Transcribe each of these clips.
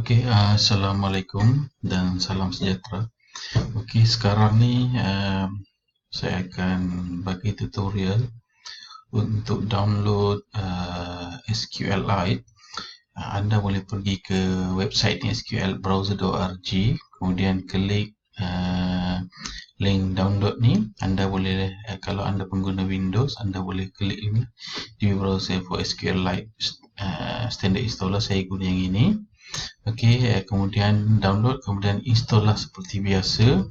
Okey, Assalamualaikum dan salam sejahtera. Okey, sekarang ni saya akan bagi tutorial untuk download SQLite. Anda boleh pergi ke website ni sqlbrowser.org, kemudian klik link download ni. Anda boleh, kalau anda pengguna Windows, anda boleh klik ini di browser for SQLite standard installer. Saya guna yang ini. Okey, kemudian download, kemudian install lah seperti biasa.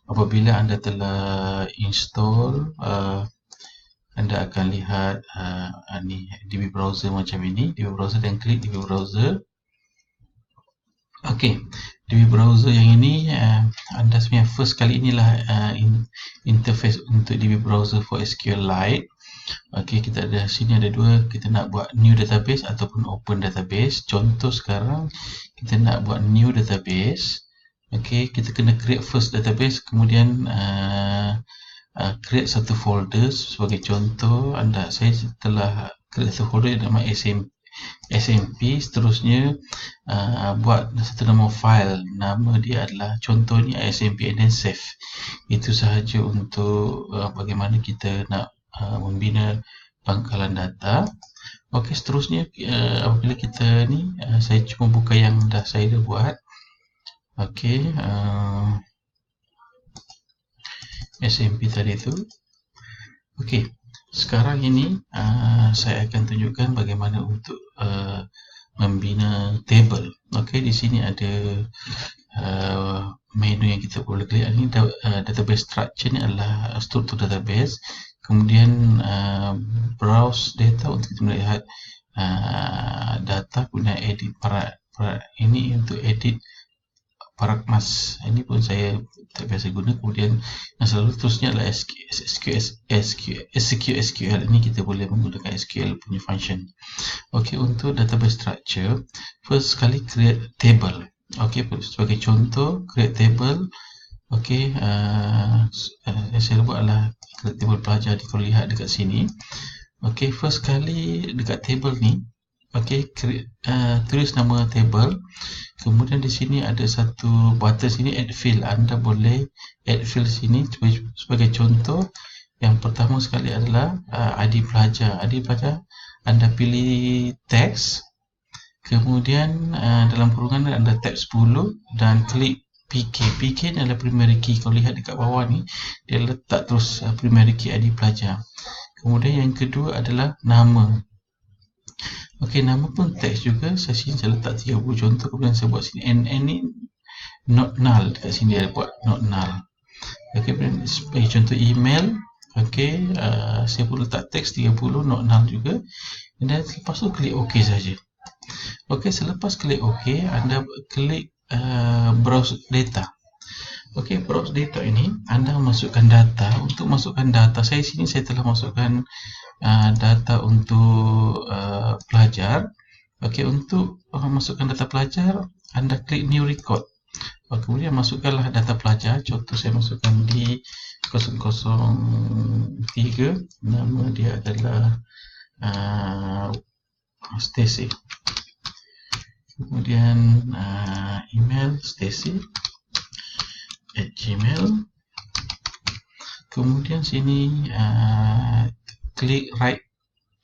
Apabila anda telah install, anda akan lihat ni DB browser macam ini, DB browser, dan klik DB browser. Okey, DB browser yang ini anda sebenarnya first kali inilah interface untuk DB browser for SQLite. Okey, kita ada sini ada dua, kita nak buat new database ataupun open database. Contoh sekarang kita nak buat new database. Okey, kita kena create first database, kemudian create satu folder. Sebagai contoh, saya telah create satu folder yang nama SMP. Seterusnya buat satu nama file, nama dia adalah contohnya SMP, and then save. Itu sahaja untuk bagaimana kita nak membina pangkalan data. Okey, seterusnya apabila kita ni, saya cuma buka yang saya dah buat. Okey, SMP tadi tu. Okey, sekarang ini saya akan tunjukkan bagaimana untuk membina table. Okey, di sini ada menu yang kita boleh klik. Ini database structure ni adalah struktur database. Kemudian browse data untuk kita melihat data, kemudian edit ini untuk edit paragmas. Ini pun saya tak biasa guna. Kemudian yang selalu terusnya adalah SQL. Ini kita boleh menggunakan SQL punya function. Okey, untuk database structure, first sekali create table. Okey, sebagai contoh create table. Okey, yang saya buat adalah create table pelajar. Kalau lihat dekat sini. Okey, first kali dekat table ni, okey, tulis nama table. Kemudian di sini ada satu button sini, add field. Anda boleh add field sini. Sebagai contoh, yang pertama sekali adalah ID pelajar. ID pelajar, anda pilih text. Kemudian dalam kurungan anda tab 10 dan klik PK. PK ni adalah primary key. Kalau lihat dekat bawah ni, dia letak terus primary key ID pelajar. Kemudian yang kedua adalah nama. Okey, nama pun teks juga. Saya letak 30 contoh. Kemudian saya buat sini NN ni not null. Dekat sini dia buat not null. Okey, sebagai contoh email. Okey, saya pun letak teks 30 not null juga. Dan lepas tu klik OK saja. Okey, selepas klik OK, anda klik browse data. Okey, browse data ini anda masukkan data. Untuk masukkan data, saya telah masukkan data untuk pelajar. Okey, untuk masukkan data pelajar, anda klik new record. Kemudian masukkanlah data pelajar. Contoh saya masukkan di 003. Nama dia adalah Stacy. Kemudian email stacy@gmail. Kemudian sini klik right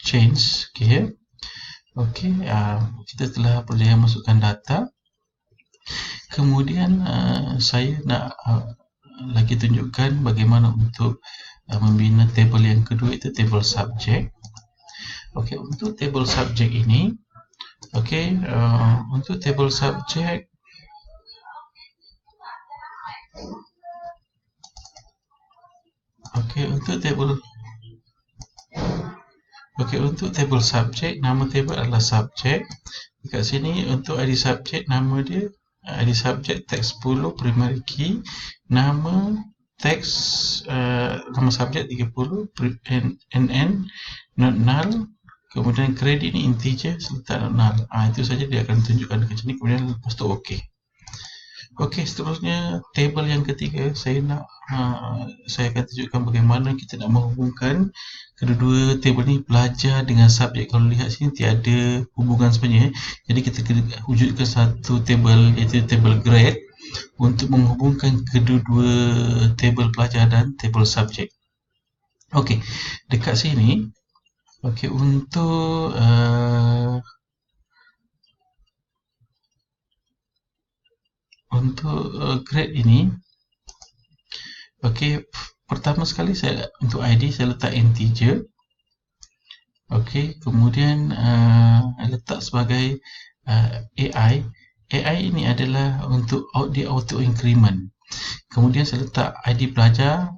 change here. Okey, kita telah berjaya masukkan data. Kemudian saya nak lagi tunjukkan bagaimana untuk membina table yang kedua, itu table subject. Okey, untuk table subject ini, okey, untuk table subject, untuk table subject, nama table adalah subject. Dekat sini untuk ID subject, nama dia ID subject text 10 primary key, nama text nama subject 30, NN not null. Kemudian credit ni integer, letak not null. Itu saja dia akan tunjukkan dekat sini. Kemudian lepas tu OK. Okey, seterusnya table yang ketiga, saya akan tunjukkan bagaimana kita nak menghubungkan kedua-dua table ni pelajar dengan subjek. Kalau lihat sini tiada hubungan sebenarnya. Jadi kita kena wujudkan satu table, iaitu table grade, untuk menghubungkan kedua-dua table pelajar dan table subjek. Okey, dekat sini, okey, untuk grade ini, okey, pertama sekali saya untuk ID saya letak integer. Okey, kemudian letak sebagai AI. AI ini adalah untuk auto increment. Kemudian saya letak ID pelajar,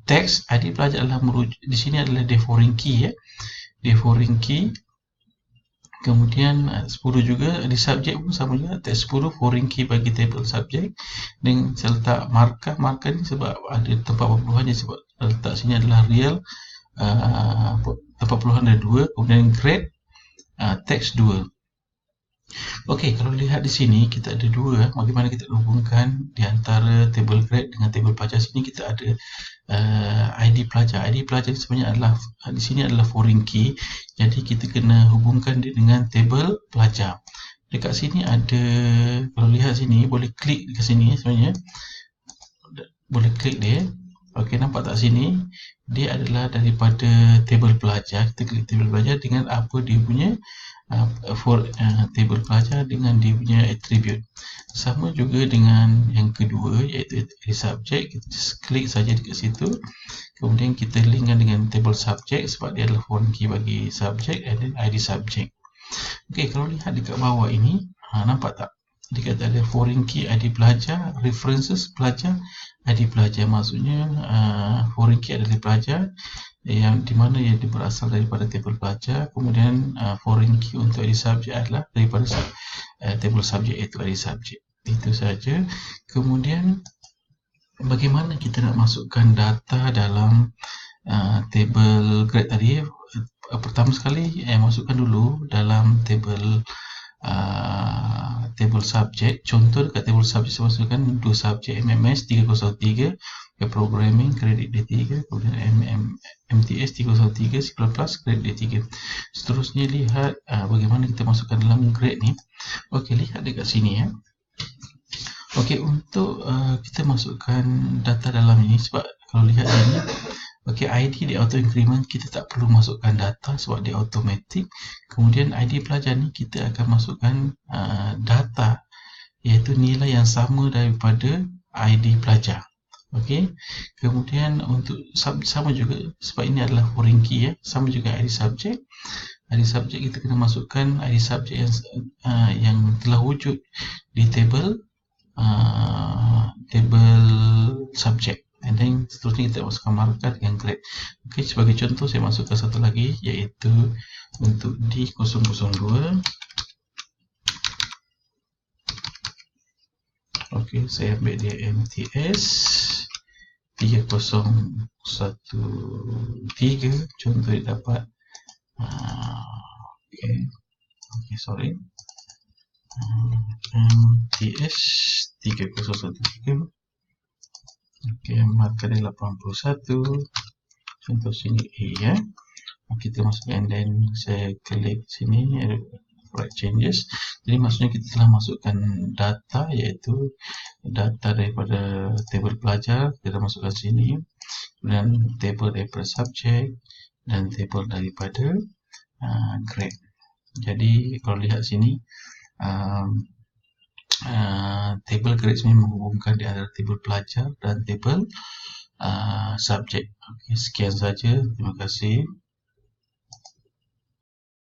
text ID pelajar adalah merujuk di sini adalah dia foreign key ya. Dia foreign key. Kemudian 10 juga di subjek pun sama juga, text 10 foreign key bagi table subjek. Dan saya letak markah ni sebab ada tempat perpuluhannya, sebab letak sini adalah real, tempat perpuluhan ada 2, kemudian grade, text 2. Okey, kalau lihat di sini kita ada 2, bagaimana kita hubungkan di antara table grade dengan table pelajar. Sini kita ada ID pelajar. ID pelajar sebenarnya adalah di sini adalah foreign key. Jadi kita kena hubungkan dia dengan table pelajar. Dekat sini ada, kalau lihat sini boleh klik dekat sini sebenarnya. Boleh klik dia. Okey, nampak tak sini? Dia adalah daripada table pelajar. Kita klik table pelajar dengan apa dia punya table pelajar dengan dia punya attribute. Sama juga dengan yang kedua, iaitu subject. Kita just klik saja dekat situ. Kemudian kita linkkan dengan table subject sebab dia adalah foreign key bagi subject, and then ID subject. Okey, kalau lihat dekat bawah ini, nampak tak? Dia kata ada foreign key ID pelajar, references pelajar, ID pelajar. Maksudnya foreign key adalah pelajar, yang di mana ia berasal daripada table pelajar. Kemudian foreign key untuk ID subject adalah daripada table subject, iaitu ID subject. Itu saja. Kemudian bagaimana kita nak masukkan data dalam table grade tadi? Pertama sekali masukkan dulu dalam table subject. Contoh dekat table subject saya masukkan 2 subjek, MMS 303, programming kredit D3, kemudian MTS 303, C++ kredit D3. Seterusnya lihat bagaimana kita masukkan dalam grade ni. Okey, lihat dekat sini ya. Okey, untuk kita masukkan data dalam ini, sebab kalau lihat ini, okey, ID di auto increment kita tak perlu masukkan data sebab dia automatic. Kemudian ID pelajar ni kita akan masukkan data, iaitu nilai yang sama daripada ID pelajar. Okey, kemudian untuk sama juga sebab ini adalah foreign key ya, sama juga ID subject. ID subject kita kena masukkan ID subject yang telah wujud di table subject, and then seterusnya kita masukkan markah dengan grade. Okey, sebagai contoh saya masukkan satu lagi, iaitu untuk D002. Okey, saya ambil dia MTS 3013, contoh dia dapat sorry, MTS 3013. Okey, markah dia 81, contoh sini A ya. Kita masukkan, and then saya klik sini right changes. Jadi maksudnya kita telah masukkan data, iaitu data daripada table pelajar kita masukkan sini, dan table daripada subject, dan table daripada grade. Jadi kalau lihat sini, table grade ini menghubungkan di antara table pelajar dan table subjek. Okey, sekian saja. Terima kasih.